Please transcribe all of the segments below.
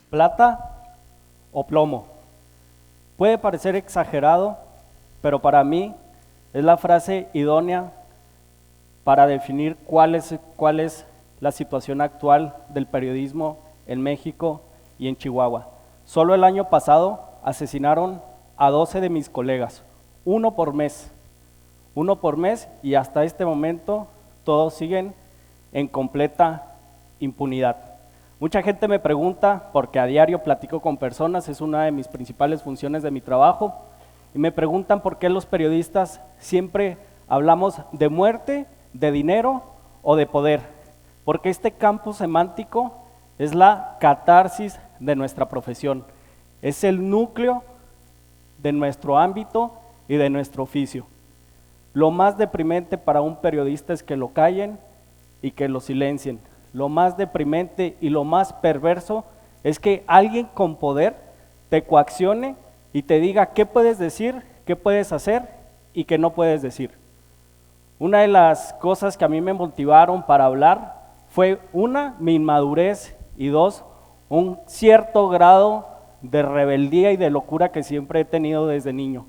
¿Plata o plomo? Puede parecer exagerado, pero para mí es la frase idónea para definir cuál es la situación actual del periodismo en México y en Chihuahua. Solo el año pasado asesinaron a 12 de mis colegas, uno por mes, y hasta este momento todos siguen en completa impunidad. Mucha gente me pregunta, porque a diario platico con personas, es una de mis principales funciones de mi trabajo, y me preguntan por qué los periodistas siempre hablamos de muerte, de dinero o de poder, porque este campo semántico es la catarsis de nuestra profesión, es el núcleo de nuestro ámbito y de nuestro oficio. Lo más deprimente para un periodista es que lo callen y que lo silencien. Lo más deprimente y lo más perverso es que alguien con poder te coaccione y te diga qué puedes decir, qué puedes hacer y qué no puedes decir. Una de las cosas que a mí me motivaron para hablar fue, una, mi inmadurez, y dos, un cierto grado de rebeldía y de locura que siempre he tenido desde niño.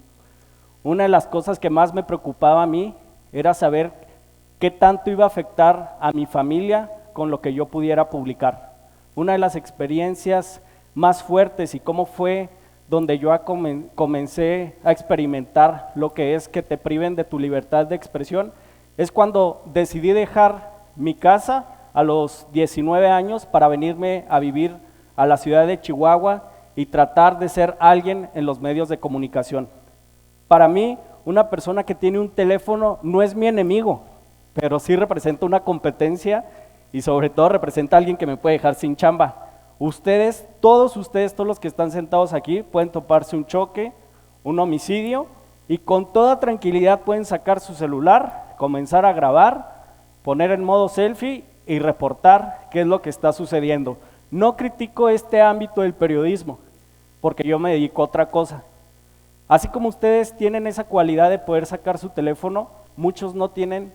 Una de las cosas que más me preocupaba a mí era saber qué tanto iba a afectar a mi familia con lo que yo pudiera publicar. Una de las experiencias más fuertes y cómo fue donde yo comencé a experimentar lo que es que te priven de tu libertad de expresión, es cuando decidí dejar mi casa a los 19 años para venirme a vivir a la ciudad de Chihuahua y tratar de ser alguien en los medios de comunicación. Para mí, una persona que tiene un teléfono no es mi enemigo, pero sí representa una competencia y sobre todo representa a alguien que me puede dejar sin chamba. Todos los que están sentados aquí pueden toparse un choque, un homicidio, y con toda tranquilidad pueden sacar su celular, comenzar a grabar, poner en modo selfie y reportar qué es lo que está sucediendo. No critico este ámbito del periodismo, porque yo me dedico a otra cosa. Así como ustedes tienen esa cualidad de poder sacar su teléfono, muchos no tienen.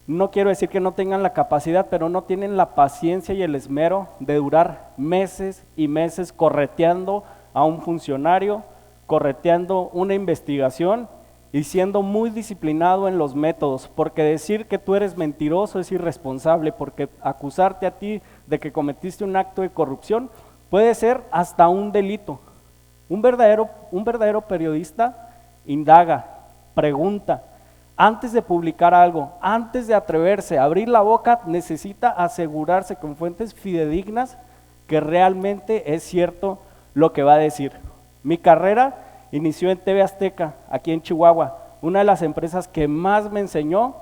No quiero decir que no tengan la capacidad, pero no tienen la paciencia y el esmero de durar meses y meses correteando a un funcionario, correteando una investigación y siendo muy disciplinado en los métodos, porque decir que tú eres mentiroso es irresponsable, porque acusarte a ti de que cometiste un acto de corrupción puede ser hasta un delito. Un verdadero periodista indaga, pregunta. Antes de publicar algo, antes de atreverse a abrir la boca, necesita asegurarse con fuentes fidedignas que realmente es cierto lo que va a decir. Mi carrera inició en TV Azteca, aquí en Chihuahua, una de las empresas que más me enseñó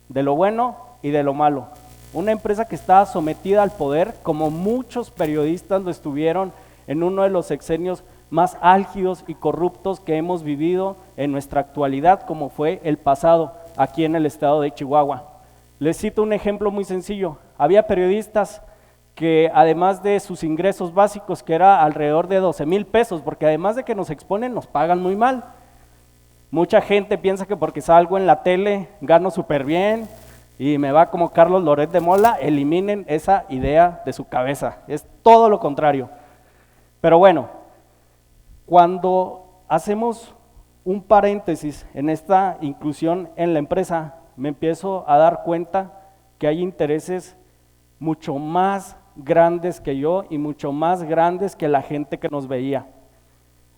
de lo bueno y de lo malo. Una empresa que estaba sometida al poder, como muchos periodistas lo estuvieron en uno de los sexenios más álgidos y corruptos que hemos vivido en nuestra actualidad, como fue el pasado aquí en el estado de Chihuahua. Les cito un ejemplo muy sencillo. Había periodistas que además de sus ingresos básicos, que era alrededor de 12,000 pesos, porque además de que nos exponen, nos pagan muy mal. Mucha gente piensa que porque salgo en la tele gano súper bien y me va como Carlos Loret de Mola. Eliminen esa idea de su cabeza, es todo lo contrario. Pero bueno, cuando hacemos un paréntesis en esta inclusión en la empresa, me empiezo a dar cuenta que hay intereses mucho más grandes que yo y mucho más grandes que la gente que nos veía.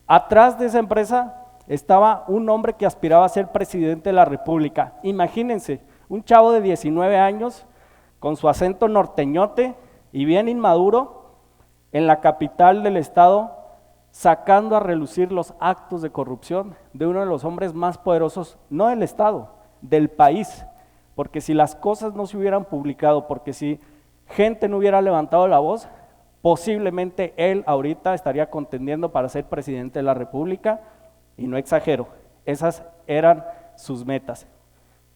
Atrás de esa empresa estaba un hombre que aspiraba a ser presidente de la República. Imagínense, un chavo de 19 años con su acento norteñote y bien inmaduro en la capital del estado, sacando a relucir los actos de corrupción de uno de los hombres más poderosos, no del estado, del país, porque si las cosas no se hubieran publicado, porque si gente no hubiera levantado la voz, posiblemente él ahorita estaría contendiendo para ser presidente de la República, y no exagero, esas eran sus metas.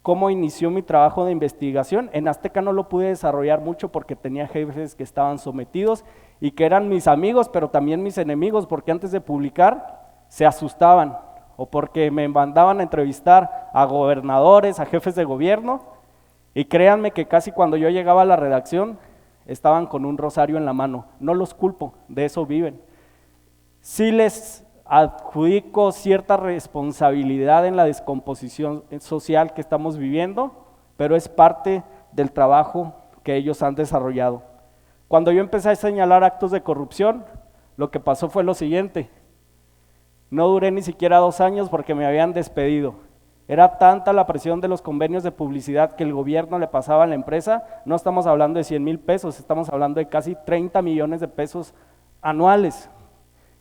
¿Cómo inició mi trabajo de investigación? En Azteca no lo pude desarrollar mucho porque tenía jefes que estaban sometidos y que eran mis amigos, pero también mis enemigos, porque antes de publicar se asustaban, o porque me mandaban a entrevistar a gobernadores, a jefes de gobierno, y créanme que casi cuando yo llegaba a la redacción, estaban con un rosario en la mano. No los culpo, de eso viven. Sí les adjudico cierta responsabilidad en la descomposición social que estamos viviendo, pero es parte del trabajo que ellos han desarrollado. Cuando yo empecé a señalar actos de corrupción, lo que pasó fue lo siguiente: no duré ni siquiera 2 años porque me habían despedido. Era tanta la presión de los convenios de publicidad que el gobierno le pasaba a la empresa. No estamos hablando de 100,000 pesos, estamos hablando de casi 30 millones de pesos anuales.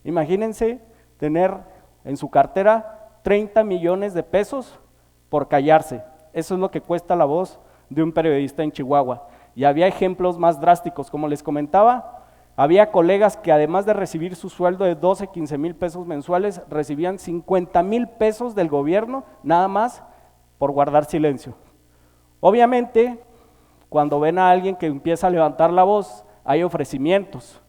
Imagínense tener en su cartera 30 millones de pesos por callarse. Eso es lo que cuesta la voz de un periodista en Chihuahua. Y había ejemplos más drásticos, como les comentaba. Había colegas que además de recibir su sueldo de 12, 15 mil pesos mensuales, recibían 50,000 pesos del gobierno, nada más por guardar silencio. Obviamente, cuando ven a alguien que empieza a levantar la voz, hay ofrecimientos,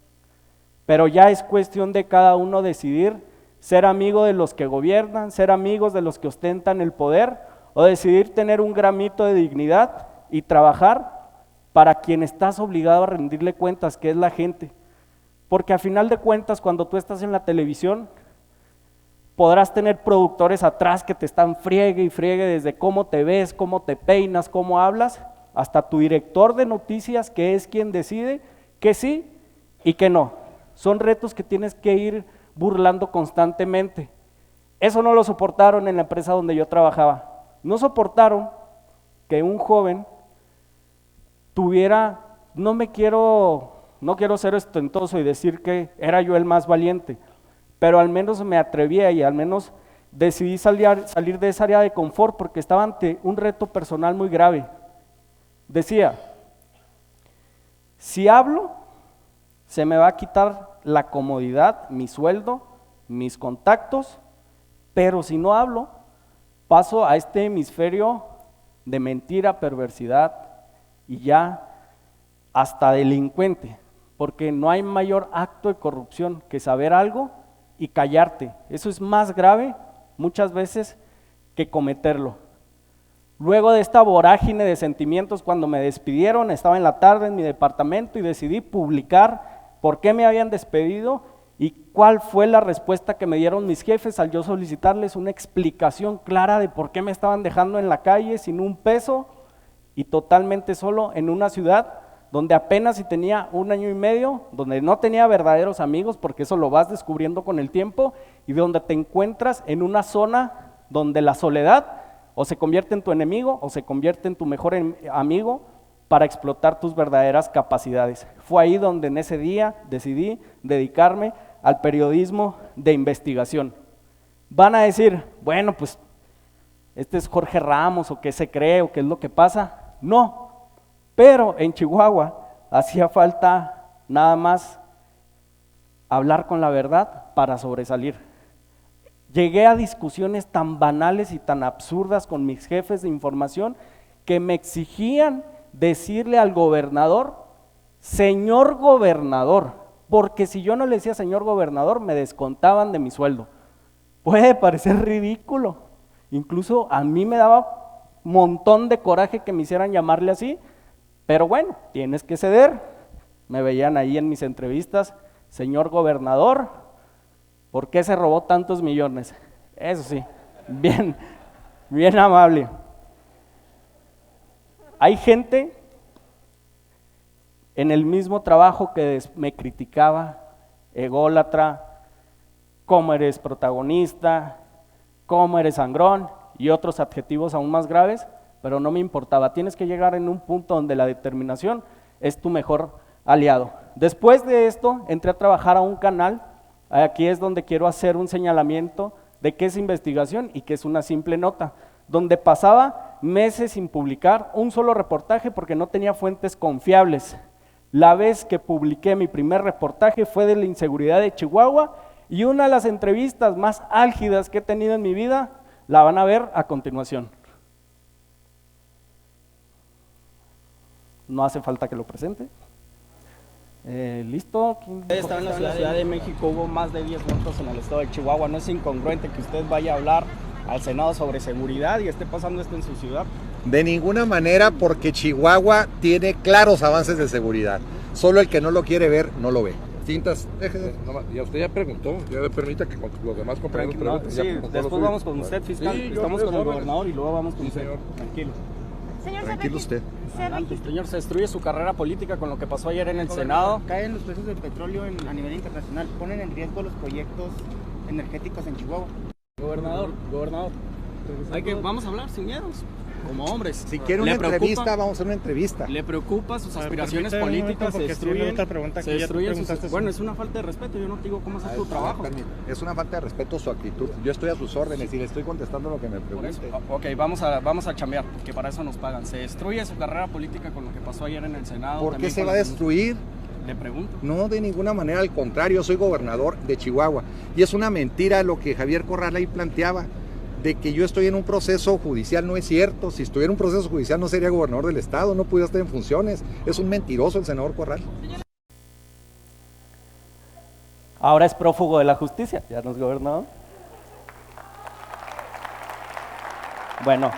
pero ya es cuestión de cada uno decidir ser amigo de los que gobiernan, ser amigos de los que ostentan el poder, o decidir tener un gramito de dignidad y trabajar para quien estás obligado a rendirle cuentas, que es la gente. Porque a final de cuentas, cuando tú estás en la televisión, podrás tener productores atrás que te están friegue y friegue desde cómo te ves, cómo te peinas, cómo hablas, hasta tu director de noticias, que es quien decide que sí y que no. Son retos que tienes que ir burlando constantemente. Eso no lo soportaron en la empresa donde yo trabajaba. No soportaron que un joven tuviera, no quiero ser ostentoso y decir que era yo el más valiente, pero al menos me atrevía y al menos decidí salir de esa área de confort porque estaba ante un reto personal muy grave. Decía, si hablo, se me va a quitar la comodidad, mi sueldo, mis contactos, pero si no hablo, paso a este hemisferio de mentira, perversidad y ya hasta delincuente, porque no hay mayor acto de corrupción que saber algo y callarte. Eso es más grave muchas veces que cometerlo. Luego de esta vorágine de sentimientos, cuando me despidieron, estaba en la tarde en mi departamento y decidí publicar por qué me habían despedido y cuál fue la respuesta que me dieron mis jefes al yo solicitarles una explicación clara de por qué me estaban dejando en la calle sin un peso y totalmente solo en una ciudad donde apenas si tenía 1 año y medio, donde no tenía verdaderos amigos, porque eso lo vas descubriendo con el tiempo, y donde te encuentras en una zona donde la soledad o se convierte en tu enemigo o se convierte en tu mejor amigo para explotar tus verdaderas capacidades. Fue ahí donde en ese día decidí dedicarme al periodismo de investigación. Van a decir, bueno, pues este es Jorge Ramos, o qué se cree, o qué es lo que pasa. No, pero en Chihuahua hacía falta nada más hablar con la verdad para sobresalir. Llegué a discusiones tan banales y tan absurdas con mis jefes de información que me exigían decirle al gobernador, señor gobernador, porque si yo no le decía señor gobernador me descontaban de mi sueldo. Puede parecer ridículo, incluso a mí me daba un montón de coraje que me hicieran llamarle así, pero bueno, tienes que ceder. Me veían ahí en mis entrevistas, señor gobernador, ¿por qué se robó tantos millones? Eso sí, bien amable. Hay gente en el mismo trabajo que me criticaba, ególatra, cómo eres protagonista, cómo eres sangrón y otros adjetivos aún más graves, pero no me importaba. Tienes que llegar en un punto donde la determinación es tu mejor aliado. Después de esto, entré a trabajar a un canal. Aquí es donde quiero hacer un señalamiento de qué es investigación y qué es una simple nota, donde pasaba meses sin publicar un solo reportaje porque no tenía fuentes confiables. La vez que publiqué mi primer reportaje fue de la inseguridad de Chihuahua y una de las entrevistas más álgidas que he tenido en mi vida la van a ver a continuación. No hace falta que lo presente. ¿Listo? Usted está en la Ciudad de México, hubo más de 10 muertos en el estado de Chihuahua. ¿No es incongruente que usted vaya a hablar al Senado sobre seguridad y esté pasando esto en su ciudad? De ninguna manera, porque Chihuahua tiene claros avances de seguridad. Solo el que no lo quiere ver, no lo ve. Cintas, déjese. Ya usted ya preguntó, ya le permita que los demás compañeros pregunten. Sí, después vamos con usted, fiscal. Sí, estamos con el gobernador y luego vamos con usted. Señor. Tranquilo. Señor, Tranquilo usted. Señor, se destruye su carrera política con lo que pasó ayer en el Senado. Caen los precios del petróleo a nivel internacional, ponen en riesgo los proyectos energéticos en Chihuahua. Gobernador, vamos a hablar sin miedos, como hombres. Si quiere una entrevista, vamos a hacer una entrevista. ¿Le preocupa sus aspiraciones políticas? Se destruyen. Bueno, es una falta de respeto. Yo no te digo cómo hacer tu trabajo. Es una falta de respeto su actitud. Yo estoy a sus órdenes y le estoy contestando lo que me Por eso, pregunte. ok, vamos a chambear, porque para eso nos pagan. Se destruye su carrera política con lo que pasó ayer en el Senado. ¿Por qué también se con va a las destruir? Le pregunto. No, de ninguna manera, al contrario, soy gobernador de Chihuahua. Y es una mentira lo que Javier Corral ahí planteaba, de que yo estoy en un proceso judicial. No es cierto. Si estuviera en un proceso judicial no sería gobernador del estado, no pudiera estar en funciones. Es un mentiroso el senador Corral. Ahora es prófugo de la justicia, ya no es gobernador. Bueno,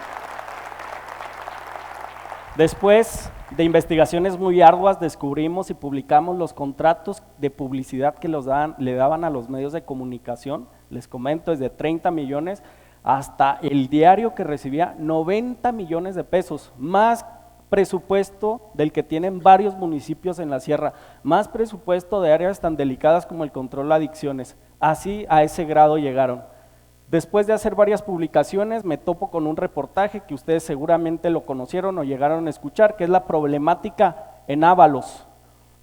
después de investigaciones muy arduas, descubrimos y publicamos los contratos de publicidad que le daban a los medios de comunicación. Les comento, desde 30 millones hasta el diario que recibía 90 millones de pesos, más presupuesto del que tienen varios municipios en la sierra, más presupuesto de áreas tan delicadas como el control de adicciones. Así, a ese grado llegaron. Después de hacer varias publicaciones, me topo con un reportaje que ustedes seguramente lo conocieron o llegaron a escuchar, que es la problemática en Ábalos.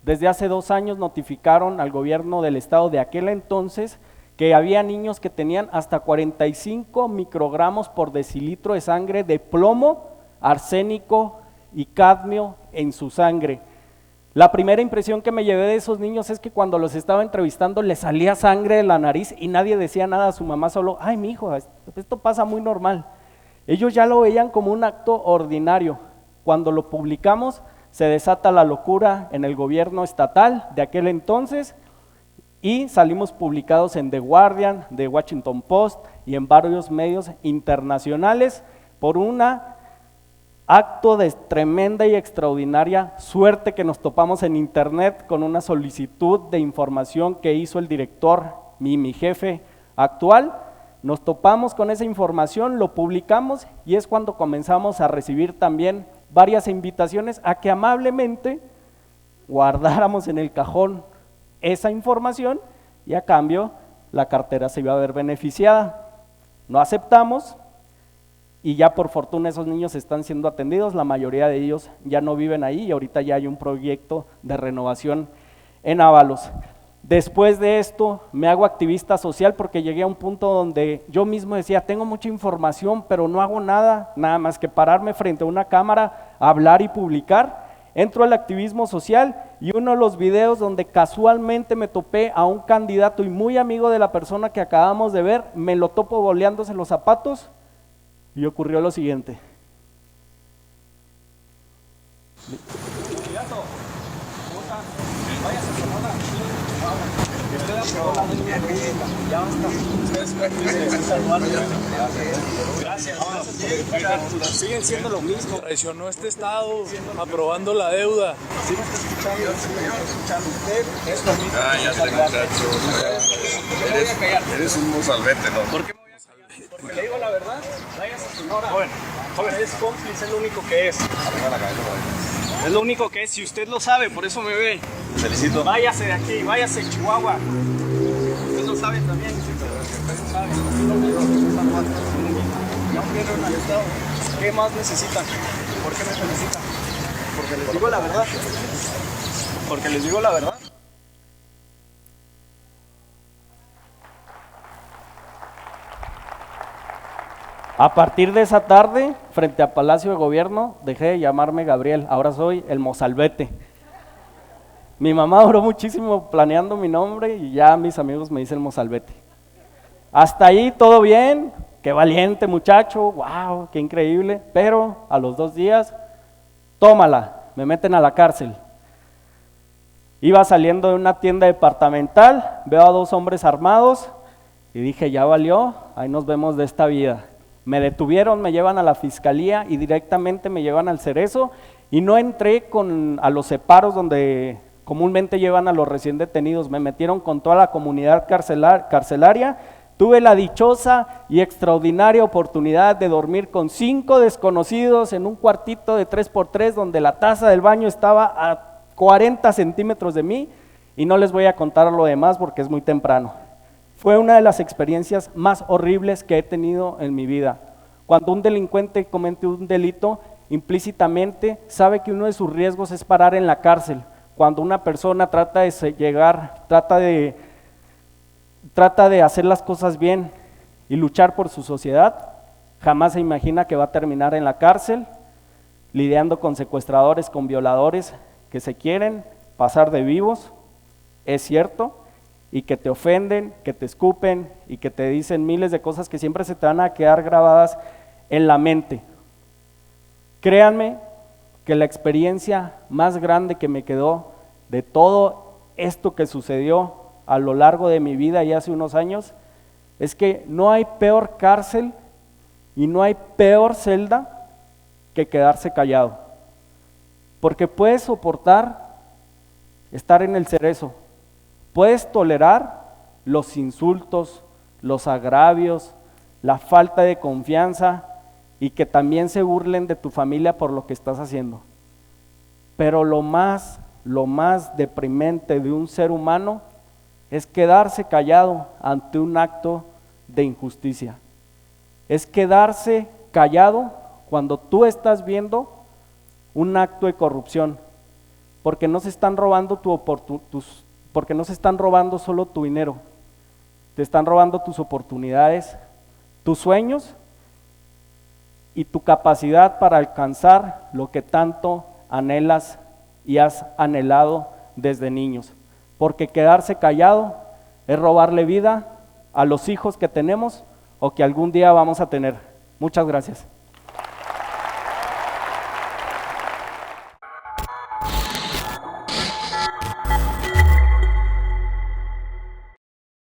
Desde hace 2 años notificaron al gobierno del estado de aquel entonces que había niños que tenían hasta 45 microgramos por decilitro de sangre de plomo, arsénico y cadmio en su sangre. La primera impresión que me llevé de esos niños es que cuando los estaba entrevistando les salía sangre de la nariz y nadie decía nada. A su mamá solo, ay, mi hijo, esto pasa muy normal. Ellos ya lo veían como un acto ordinario. Cuando lo publicamos, se desata la locura en el gobierno estatal de aquel entonces y salimos publicados en The Guardian, The Washington Post y en varios medios internacionales por una acto de tremenda y extraordinaria suerte que nos topamos en internet con una solicitud de información que hizo el director, mi jefe actual. Nos topamos con esa información, lo publicamos y es cuando comenzamos a recibir también varias invitaciones a que amablemente guardáramos en el cajón esa información y a cambio la cartera se iba a ver beneficiada. No aceptamos. Y ya por fortuna esos niños están siendo atendidos, la mayoría de ellos ya no viven ahí y ahorita ya hay un proyecto de renovación en Ábalos. Después de esto me hago activista social porque llegué a un punto donde yo mismo decía, tengo mucha información pero no hago nada más que pararme frente a una cámara, hablar y publicar. Entro al activismo social y uno de los videos donde casualmente me topé a un candidato y muy amigo de la persona que acabamos de ver, me lo topo boleándose los zapatos. Y ocurrió lo siguiente. Gracias. Siguen siendo lo mismo. Traicionó este estado aprobando la deuda. Sí me está escuchando, usted es lo mismo. Ya sé, muchacho. Eres un mozalbete, ¿no? ¿Por qué me voy a callar? Porque le digo la verdad, váyase a Sonora. Joven, es cómplice, es lo único que es. Es lo único que es, si usted lo sabe, por eso me ve. Felicito. Váyase de aquí, váyase a Chihuahua. Usted lo sabe también, usted lo sabe. Ya pierden al Estado. ¿Qué más necesitan? ¿Por qué me felicitan? Porque les digo la verdad. Porque les digo la verdad. A partir de esa tarde, frente a Palacio de Gobierno, dejé de llamarme Gabriel, ahora soy el Mozalbete. Mi mamá duró muchísimo planeando mi nombre y ya mis amigos me dicen Mozalbete. Hasta ahí todo bien, qué valiente muchacho, wow, qué increíble, pero a los 2 días, tómala, me meten a la cárcel. Iba saliendo de una tienda departamental, veo a 2 hombres armados y dije, ya valió, ahí nos vemos de esta vida. Me detuvieron, me llevan a la fiscalía y directamente me llevan al Cerezo y no entré a los separos donde comúnmente llevan a los recién detenidos, me metieron con toda la comunidad carcelaria. Tuve la dichosa y extraordinaria oportunidad de dormir con 5 desconocidos en un cuartito de 3x3 donde la taza del baño estaba a 40 centímetros de mí y no les voy a contar lo demás porque es muy temprano. Fue una de las experiencias más horribles que he tenido en mi vida. Cuando un delincuente comete un delito, implícitamente sabe que uno de sus riesgos es parar en la cárcel. Cuando una persona trata de hacer las cosas bien y luchar por su sociedad, jamás se imagina que va a terminar en la cárcel, lidiando con secuestradores, con violadores que se quieren pasar de vivos, es cierto, y que te ofenden, que te escupen y que te dicen miles de cosas que siempre se te van a quedar grabadas en la mente. Créanme que la experiencia más grande que me quedó de todo esto que sucedió a lo largo de mi vida y hace unos años, es que no hay peor cárcel y no hay peor celda que quedarse callado. Porque puedes soportar estar en el Cerezo, puedes tolerar los insultos, los agravios, la falta de confianza y que también se burlen de tu familia por lo que estás haciendo. Pero lo más deprimente de un ser humano es quedarse callado ante un acto de injusticia. Es quedarse callado cuando tú estás viendo un acto de corrupción, porque no se están robando porque no se están robando solo tu dinero, te están robando tus oportunidades, tus sueños y tu capacidad para alcanzar lo que tanto anhelas y has anhelado desde niños. Porque quedarse callado es robarle vida a los hijos que tenemos o que algún día vamos a tener. Muchas gracias.